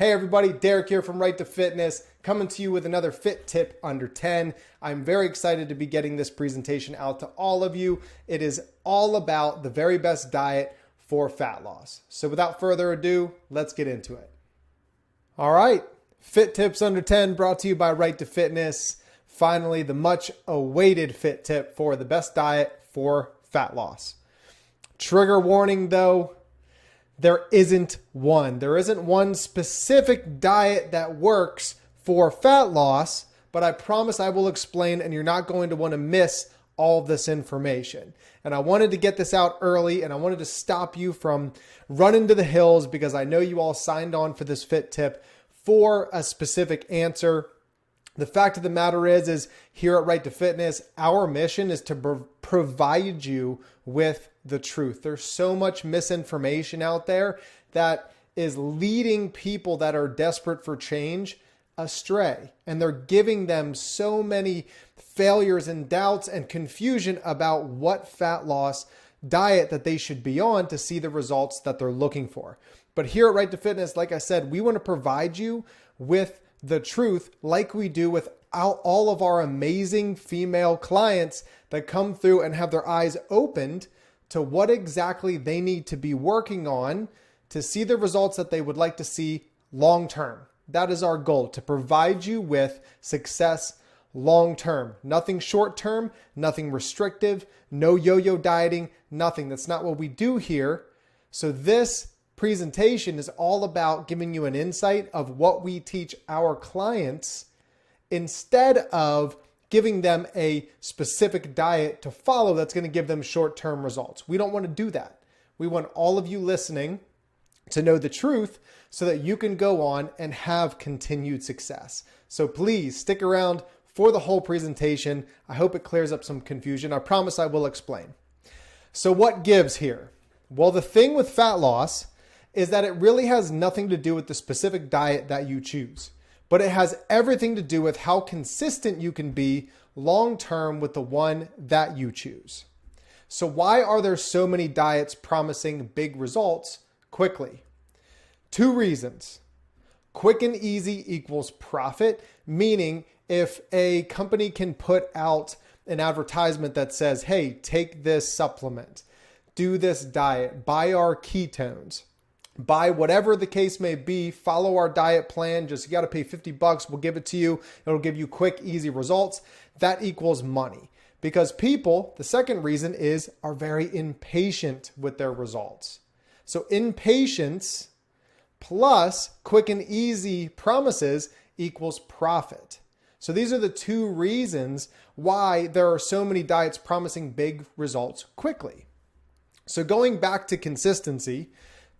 Hey everybody, Derek here from Right to Fitness, coming to you with another fit tip under 10. I'm very excited to be getting this presentation out to all of you. It is all about the very best diet for fat loss. So without further ado, let's get into it. All right, fit tips under 10 brought to you by Right to Fitness. Finally, the much awaited fit tip for the best diet for fat loss. Trigger warning though, there isn't one. There isn't one specific diet that works for fat loss, but I promise I will explain and you're not going to want to miss all of this information. And I wanted to get this out early and I wanted to stop you from running to the hills because I know you all signed on for this fit tip for a specific answer. The fact of the matter is here at Right to Fitness, our mission is to provide you with the truth. There's so much misinformation out there that is leading people that are desperate for change astray. And they're giving them so many failures and doubts and confusion about what fat loss diet that they should be on to see the results that they're looking for. But here at Right to Fitness, like I said, we want to provide you with the truth like we do with all of our amazing female clients that come through and have their eyes opened to what exactly they need to be working on to see the results that they would like to see long term. That is our goal, to provide you with success long term. Nothing short term, nothing restrictive, no yo-yo dieting, nothing. That's not what we do here. So this presentation is all about giving you an insight of what we teach our clients instead of giving them a specific diet to follow that's going to give them short-term results. We don't want to do that. We want all of you listening to know the truth so that you can go on and have continued success. So please stick around for the whole presentation. I hope it clears up some confusion. I promise I will explain. So what gives here? Well, the thing with fat loss is that it really has nothing to do with the specific diet that you choose, but it has everything to do with how consistent you can be long-term with the one that you choose. So why are there so many diets promising big results quickly? Two reasons. Quick and easy equals profit, meaning if a company can put out an advertisement that says, hey, take this supplement, do this diet, buy our ketones, buy whatever the case may be, follow our diet plan, just you got to pay $50, we'll give it to you. It'll give you quick, easy results. That equals money because people, the second reason is, are very impatient with their results. So impatience plus quick and easy promises equals profit. So these are the two reasons why there are so many diets promising big results quickly. So going back to consistency,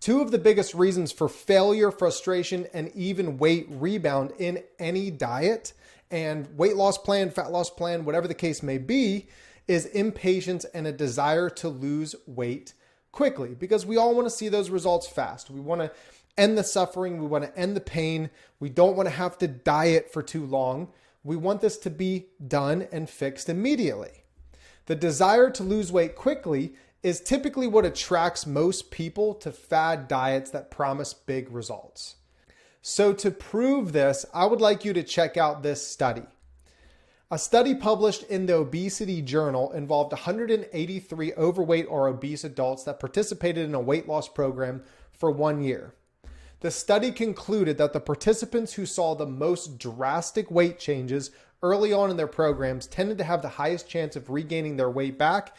two of the biggest reasons for failure, frustration, and even weight rebound in any diet and weight loss plan, fat loss plan, whatever the case may be, is impatience and a desire to lose weight quickly because we all want to see those results fast. We want to end the suffering. We want to end the pain. We don't want to have to diet for too long. We want this to be done and fixed immediately. The desire to lose weight quickly is typically what attracts most people to fad diets that promise big results. So to prove this, I would like you to check out this study. A study published in the Obesity Journal involved 183 overweight or obese adults that participated in a weight loss program for 1 year. The study concluded that the participants who saw the most drastic weight changes early on in their programs tended to have the highest chance of regaining their weight back,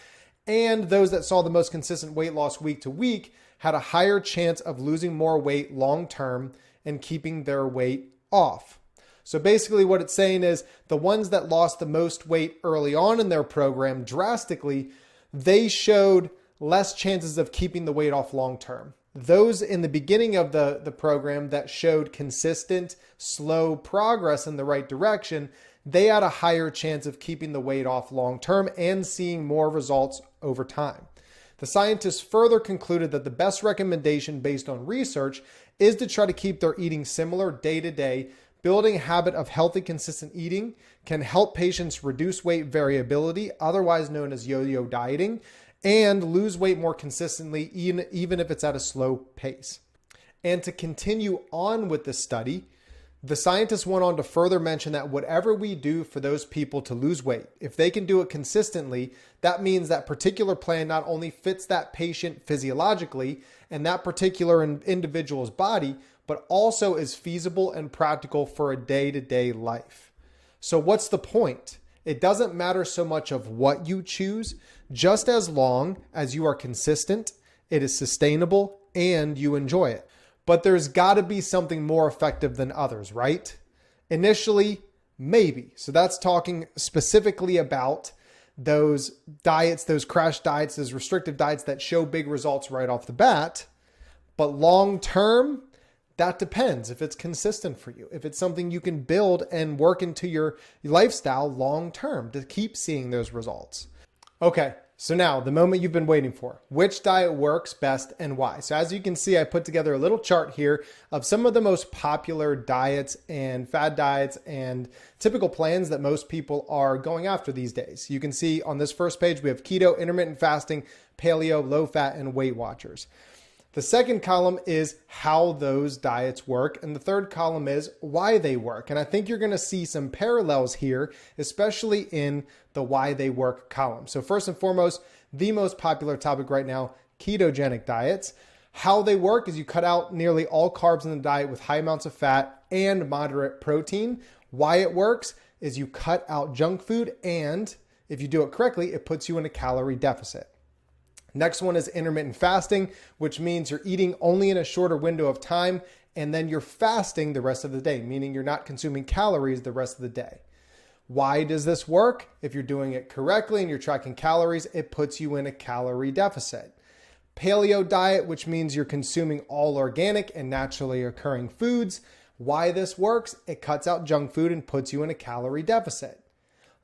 and those that saw the most consistent weight loss week to week had a higher chance of losing more weight long-term and keeping their weight off. So basically what it's saying is the ones that lost the most weight early on in their program drastically, they showed less chances of keeping the weight off long-term. Those in the beginning of the program that showed consistent, slow progress in the right direction, they had a higher chance of keeping the weight off long-term and seeing more results over time. The scientists further concluded that the best recommendation based on research is to try to keep their eating similar day to day. Building a habit of healthy, consistent eating can help patients reduce weight variability, otherwise known as yo-yo dieting, and lose weight more consistently, even if it's at a slow pace. And to continue on with the study, the scientists went on to further mention that whatever we do for those people to lose weight, if they can do it consistently, that means that particular plan not only fits that patient physiologically and that particular individual's body, but also is feasible and practical for a day-to-day life. So what's the point? It doesn't matter so much of what you choose, just as long as you are consistent, it is sustainable, and you enjoy it. But there's got to be something more effective than others, right? Initially, maybe. So that's talking specifically about those diets, those crash diets, those restrictive diets that show big results right off the bat. But long term, that depends if it's consistent for you, if it's something you can build and work into your lifestyle long term to keep seeing those results. Okay, so now the moment you've been waiting for. Which diet works best and why? So as you can see, I put together a little chart here of some of the most popular diets and fad diets and typical plans that most people are going after these days. You can see on this first page, we have keto, intermittent fasting, paleo, low fat, and Weight Watchers. The second column is how those diets work, and the third column is why they work. And I think you're going to see some parallels here, especially in the why they work column. So first and foremost, the most popular topic right now, ketogenic diets. How they work is you cut out nearly all carbs in the diet with high amounts of fat and moderate protein. Why it works is you cut out junk food, and if you do it correctly, it puts you in a calorie deficit. Next one is intermittent fasting, which means you're eating only in a shorter window of time, and then you're fasting the rest of the day, meaning you're not consuming calories the rest of the day. Why does this work? If you're doing it correctly and you're tracking calories, it puts you in a calorie deficit. Paleo diet, which means you're consuming all organic and naturally occurring foods. Why this works? It cuts out junk food and puts you in a calorie deficit.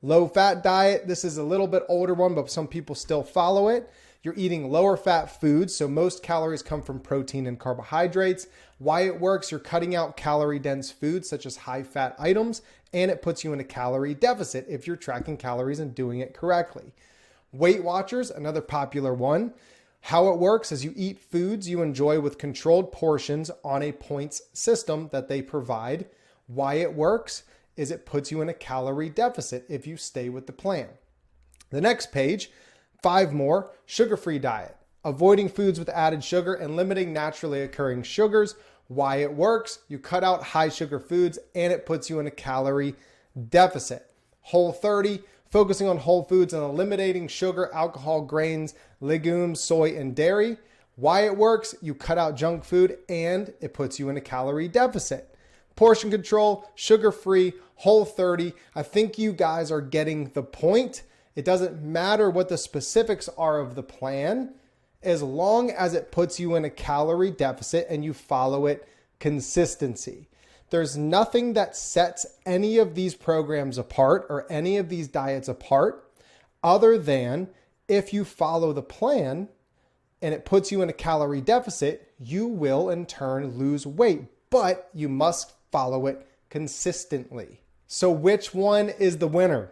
Low fat diet, this is a little bit older one, but some people still follow it. You're eating lower fat foods, so most calories come from protein and carbohydrates. Why it works, you're cutting out calorie dense foods such as high fat items, and it puts you in a calorie deficit if you're tracking calories and doing it correctly. Weight Watchers, another popular one. How it works is you eat foods you enjoy with controlled portions on a points system that they provide. Why it works is it puts you in a calorie deficit if you stay with the plan. The next page, 5 more, sugar-free diet, avoiding foods with added sugar and limiting naturally occurring sugars. Why it works, you cut out high sugar foods and it puts you in a calorie deficit. Whole30, focusing on whole foods and eliminating sugar, alcohol, grains, legumes, soy, and dairy. Why it works, you cut out junk food and it puts you in a calorie deficit. Portion control, sugar-free, Whole30. I think you guys are getting the point. It doesn't matter what the specifics are of the plan, as long as it puts you in a calorie deficit and you follow it consistency. There's nothing that sets any of these programs apart or any of these diets apart other than if you follow the plan and it puts you in a calorie deficit, you will in turn lose weight, but you must follow it consistently. So which one is the winner?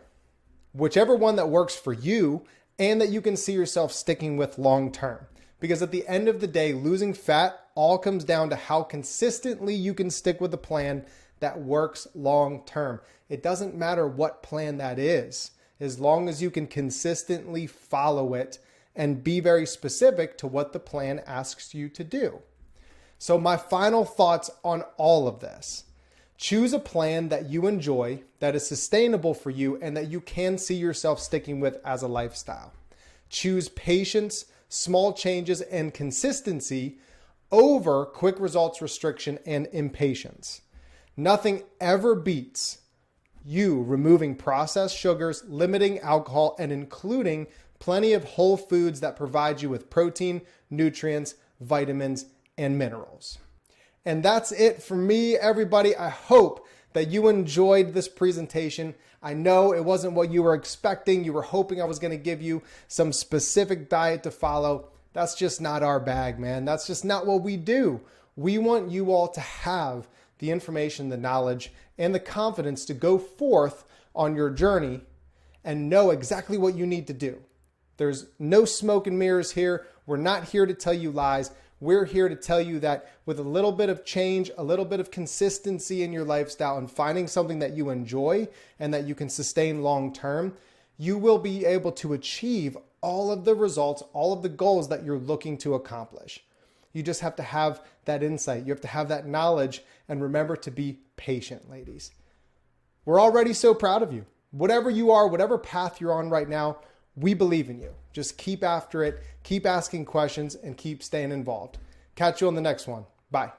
Whichever one that works for you and that you can see yourself sticking with long term. Because at the end of the day, losing fat all comes down to how consistently you can stick with a plan that works long term. It doesn't matter what plan that is, as long as you can consistently follow it and be very specific to what the plan asks you to do. So my final thoughts on all of this. Choose a plan that you enjoy, that is sustainable for you, and that you can see yourself sticking with as a lifestyle. Choose patience, small changes, and consistency over quick results restriction and impatience. Nothing ever beats you removing processed sugars, limiting alcohol, and including plenty of whole foods that provide you with protein, nutrients, vitamins, and minerals. And that's it for me, everybody. I hope that you enjoyed this presentation. I know it wasn't what you were expecting. You were hoping I was going to give you some specific diet to follow. That's just not our bag, man. That's just not what we do. We want you all to have the information, the knowledge, and the confidence to go forth on your journey and know exactly what you need to do. There's no smoke and mirrors here. We're not here to tell you lies. We're here to tell you that with a little bit of change, a little bit of consistency in your lifestyle, and finding something that you enjoy and that you can sustain long term, you will be able to achieve all of the results, all of the goals that you're looking to accomplish. You just have to have that insight. You have to have that knowledge, and remember to be patient, ladies. We're already so proud of you. Whatever you are, whatever path you're on right now, we believe in you. Just keep after it, keep asking questions, and keep staying involved. Catch you on the next one. Bye.